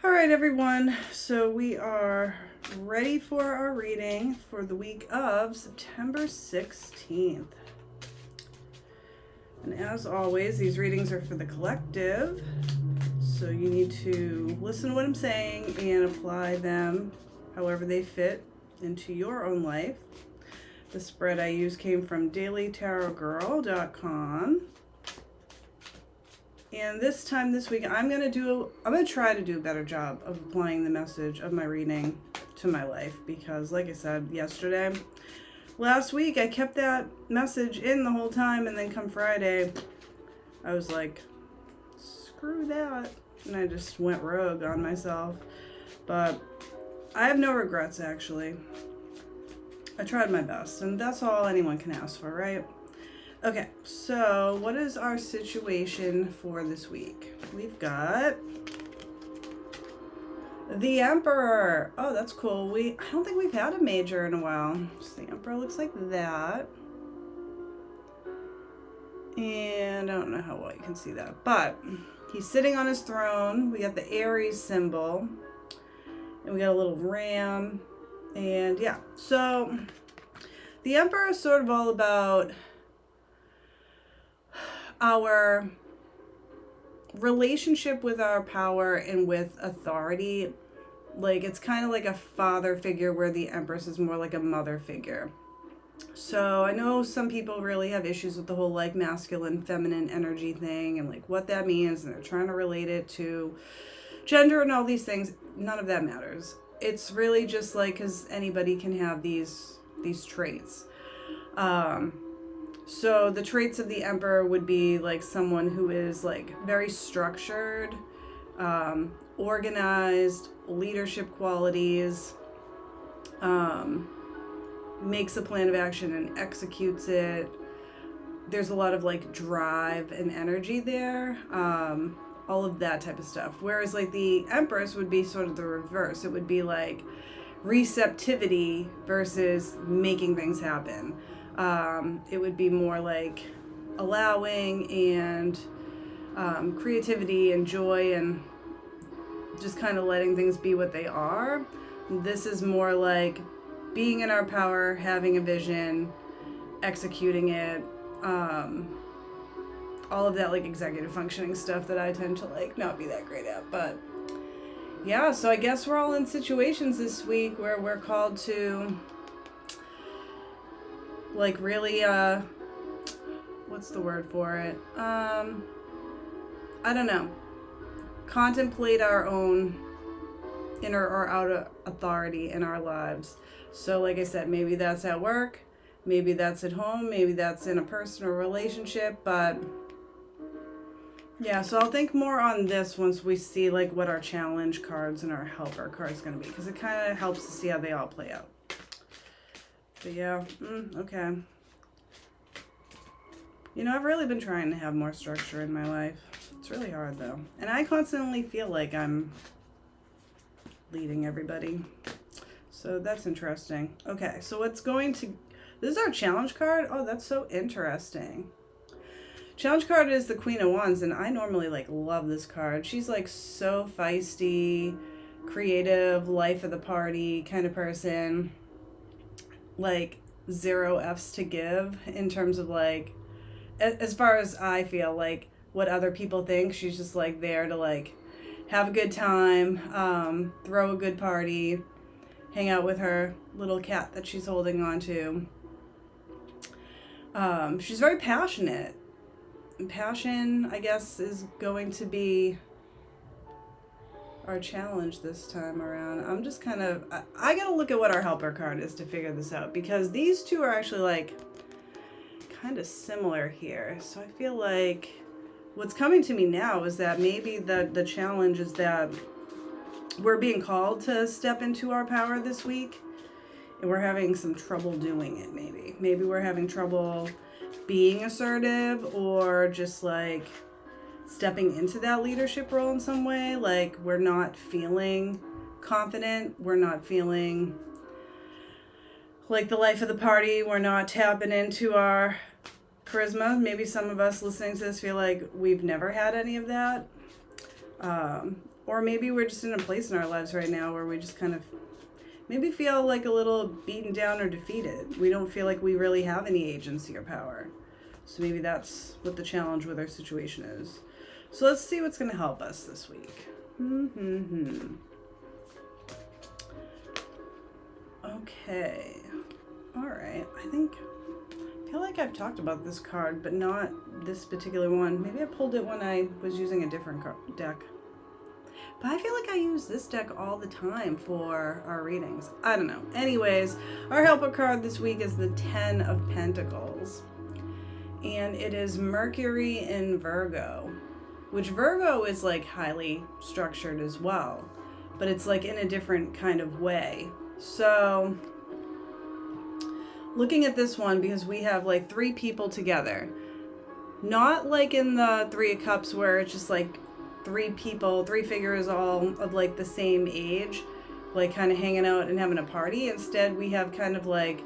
All right, everyone. So we are ready for our reading for the week of September 16th. And as always, these readings are for the collective. So you need to listen to what I'm saying and apply them however they fit into your own life. The spread I used came from dailytarotgirl.com. And this week, I'm gonna try to do a better job of applying the message of my reading to my life, because like I said last week I kept that message in the whole time, and then come Friday I was like, screw that, and I just went rogue on myself. But I have no regrets, actually. I tried my best, and that's all anyone can ask for, right? Okay, so what is our situation for this week? We've got the Emperor. Oh, that's cool. I don't think we've had a major in a while. So the Emperor looks like that. And I don't know how well you can see that, but he's sitting on his throne. We got the Aries symbol, and we got a little ram. And yeah, so the Emperor is sort of all about our relationship with our power and with authority. Like, it's kind of like a father figure, where the Empress is more like a mother figure. So I know some people really have issues with the whole like masculine feminine energy thing, and like what that means, and they're trying to relate it to gender and all these things. None of that matters. It's really just like, because anybody can have these traits. So the traits of the Emperor would be like someone who is like very structured, organized, leadership qualities, makes a plan of action and executes it. There's a lot of like drive and energy there, all of that type of stuff. Whereas like the Empress would be sort of the reverse. It would be like receptivity versus making things happen. It would be more like allowing and creativity and joy, and just kind of letting things be what they are. This is more like being in our power, having a vision, executing it, all of that like executive functioning stuff that I tend to like not be that great at. But yeah, so I guess we're all in situations this week where we're called to like really what's the word for it? I don't know. Contemplate our own inner or outer authority in our lives. So like I said, maybe that's at work, maybe that's at home, maybe that's in a personal relationship. But yeah, so I'll think more on this once we see like what our challenge cards and our helper cards going to be, because it kind of helps to see how they all play out. But yeah, okay. You know, I've really been trying to have more structure in my life. It's really hard though. And I constantly feel like I'm leading everybody. So that's interesting. Okay, so this is our challenge card. Oh, that's so interesting. Challenge card is the Queen of Wands, and I normally like love this card. She's like so feisty, creative, life of the party kind of person. Like zero F's to give in terms of like, as far as I feel, like what other people think. She's just like there to like have a good time, throw a good party, hang out with her little cat that she's holding on to. She's very passionate. And passion, I guess, is going to be our challenge this time around. I'm just kind of, I gotta look at what our helper card is to figure this out, because these two are actually like kind of similar here. So I feel like what's coming to me now is that maybe the challenge is that we're being called to step into our power this week, and we're having some trouble doing it. Maybe we're having trouble being assertive, or just like stepping into that leadership role in some way. Like, we're not feeling confident, we're not feeling like the life of the party, we're not tapping into our charisma. Maybe some of us listening to this feel like we've never had any of that. Or maybe we're just in a place in our lives right now where we just kind of maybe feel like a little beaten down or defeated. We don't feel like we really have any agency or power. So maybe that's what the challenge with our situation is. So let's see what's going to help us this week. Okay. All right. I feel like I've talked about this card, but not this particular one. Maybe I pulled it when I was using a different deck. But I feel like I use this deck all the time for our readings. I don't know. Anyways, our helper card this week is the 10 of Pentacles. And it is Mercury in Virgo, which Virgo is like highly structured as well, but it's like in a different kind of way. So looking at this one, because we have like 3 people together, not like in the 3 of Cups where it's just like 3 people, 3 figures all of like the same age, like kind of hanging out and having a party. Instead, we have kind of like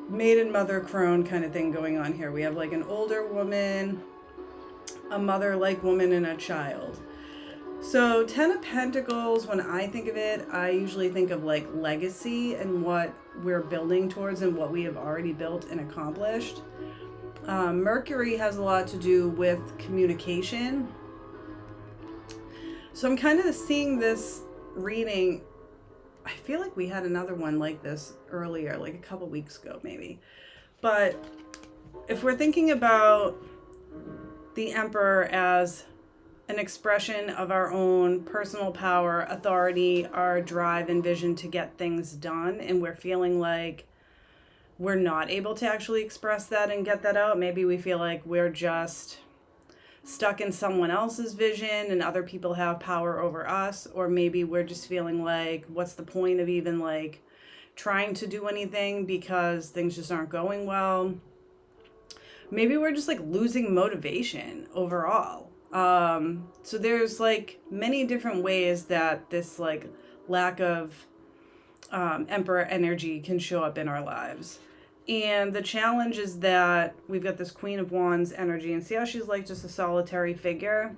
maiden, mother, crone kind of thing going on here. We have like an older woman, a mother-like woman, and a child. So 10 of Pentacles, when I think of it, I usually think of like legacy and what we're building towards and what we have already built and accomplished. Mercury has a lot to do with communication. So I'm kind of seeing this reading. I feel like we had another one like this earlier, like a couple weeks ago maybe. But if we're thinking about the Emperor as an expression of our own personal power, authority, our drive and vision to get things done, and we're feeling like we're not able to actually express that and get that out, maybe we feel like we're just stuck in someone else's vision and other people have power over us, or maybe we're just feeling like what's the point of even like trying to do anything because things just aren't going well. Maybe we're just like losing motivation overall. So there's like many different ways that this like lack of Emperor energy can show up in our lives. And the challenge is that we've got this Queen of Wands energy, and see how she's like just a solitary figure.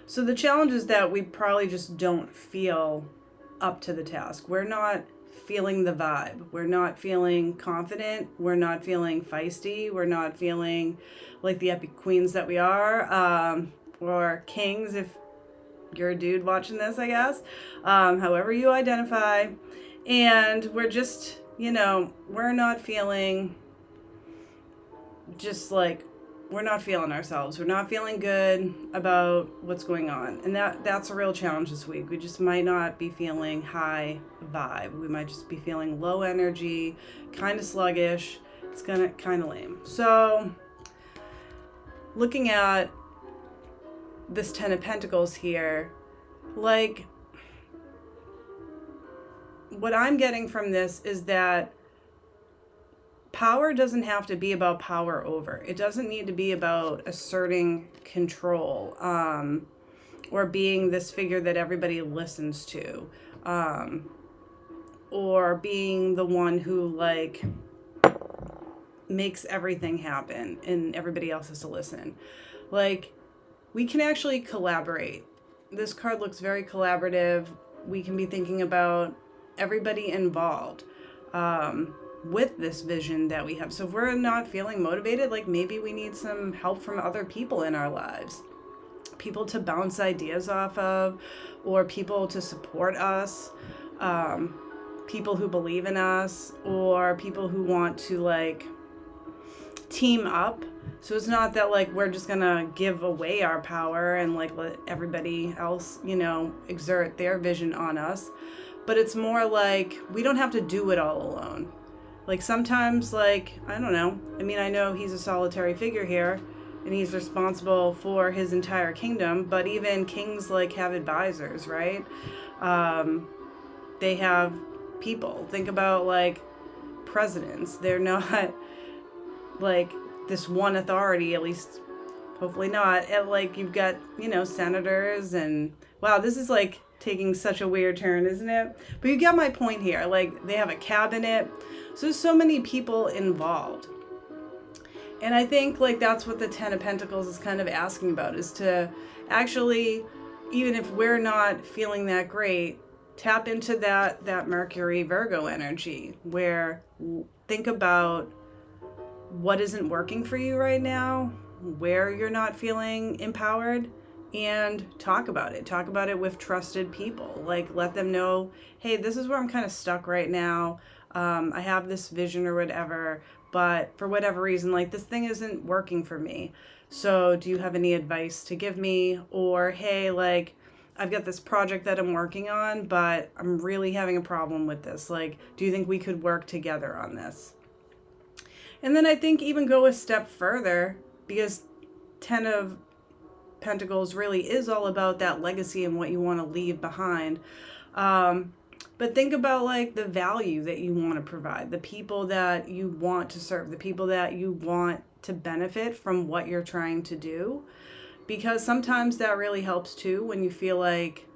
So the challenge is that we probably just don't feel up to the task. We're not feeling the vibe. We're not feeling confident. We're not feeling feisty. We're not feeling like the epic queens that we are, or kings if you're a dude watching this, I guess, however you identify. And we're just, we're not feeling just like, we're not feeling ourselves. We're not feeling good about what's going on. And that's a real challenge this week. We just might not be feeling high vibe. We might just be feeling low energy, kind of sluggish. It's gonna kind of lame. So looking at this 10 of Pentacles here, like what I'm getting from this is that power doesn't have to be about power over. It doesn't need to be about asserting control, or being this figure that everybody listens to, or being the one who like makes everything happen and everybody else has to listen. Like, we can actually collaborate. This card looks very collaborative. We can be thinking about everybody involved with this vision that we have. So if we're not feeling motivated, like maybe we need some help from other people in our lives. People to bounce ideas off of, or people to support us, people who believe in us, or people who want to like team up. So it's not that like we're just gonna give away our power and like let everybody else, exert their vision on us. But it's more like we don't have to do it all alone. Like sometimes, like, I don't know. I mean, I know he's a solitary figure here and he's responsible for his entire kingdom, but even kings like have advisors, right? They have people. Think about like presidents. They're not like this one authority, at least hopefully not. And like you've got, senators and wow, this is like taking such a weird turn, isn't it? But you get my point here. Like they have a cabinet. So there's so many people involved. And I think like that's what the 10 of Pentacles is kind of asking about, is to actually even if we're not feeling that great, tap into that Mercury Virgo energy where think about what isn't working for you right now, where you're not feeling empowered, and talk about it. Talk about it with trusted people. Like, let them know, hey, this is where I'm kind of stuck right now. I have this vision or whatever, but for whatever reason, like, this thing isn't working for me. So, do you have any advice to give me? Or, hey, like, I've got this project that I'm working on, but I'm really having a problem with this. Like, do you think we could work together on this? And then I think even go a step further, because 10 of Pentacles really is all about that legacy and what you want to leave behind. But think about like the value that you want to provide, the people that you want to serve, the people that you want to benefit from what you're trying to do. Because sometimes that really helps too when you feel like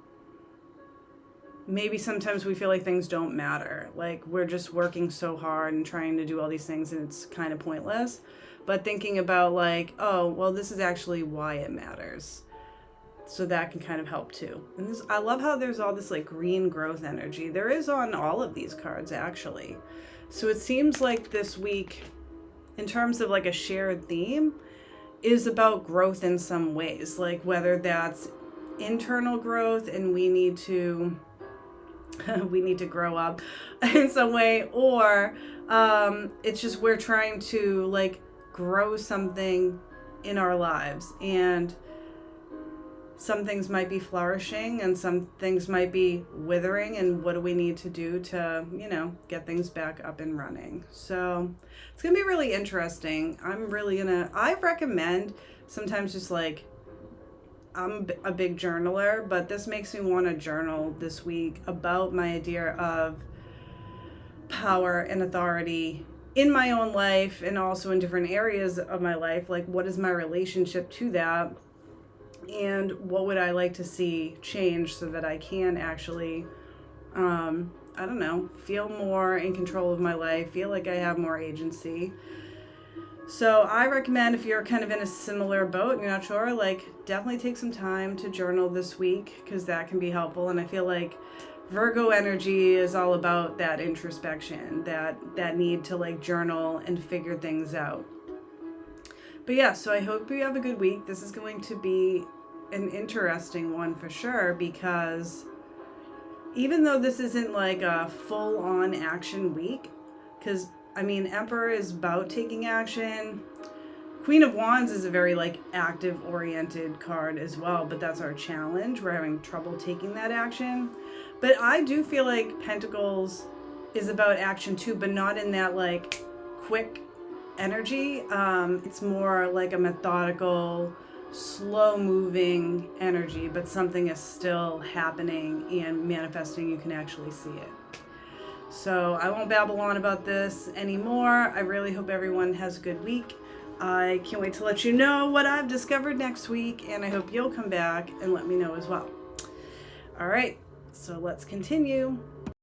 maybe sometimes we feel like things don't matter. Like we're just working so hard and trying to do all these things and it's kind of pointless. But thinking about like, oh, well, this is actually why it matters. So that can kind of help too. And this, I love how there's all this like green growth energy. There is on all of these cards actually. So it seems like this week, in terms of like a shared theme, is about growth in some ways. Like whether that's internal growth and we need to grow up in some way, or it's just we're trying to like grow something in our lives, and some things might be flourishing and some things might be withering, and what do we need to do to, get things back up and running. So it's gonna be really interesting. I recommend sometimes just like, I'm a big journaler, but this makes me want to journal this week about my idea of power and authority in my own life and also in different areas of my life. Like, what is my relationship to that? And what would I like to see change so that I can actually, feel more in control of my life, feel like I have more agency. So I recommend if you're kind of in a similar boat and you're not sure, like definitely take some time to journal this week because that can be helpful. And I feel like Virgo energy is all about that introspection, that need to like journal and figure things out. But yeah, so I hope you have a good week. This is going to be an interesting one for sure, because even though this isn't like a full-on action week, because Emperor is about taking action. Queen of Wands is a very like active oriented card as well, but that's our challenge. We're having trouble taking that action. But I do feel like Pentacles is about action too, but not in that like quick energy. It's more like a methodical, slow moving energy, but something is still happening and manifesting. You can actually see it. So I won't babble on about this anymore. I really hope everyone has a good week. I can't wait to let you know what I've discovered next week, and I hope you'll come back and let me know as well. All right, so let's continue.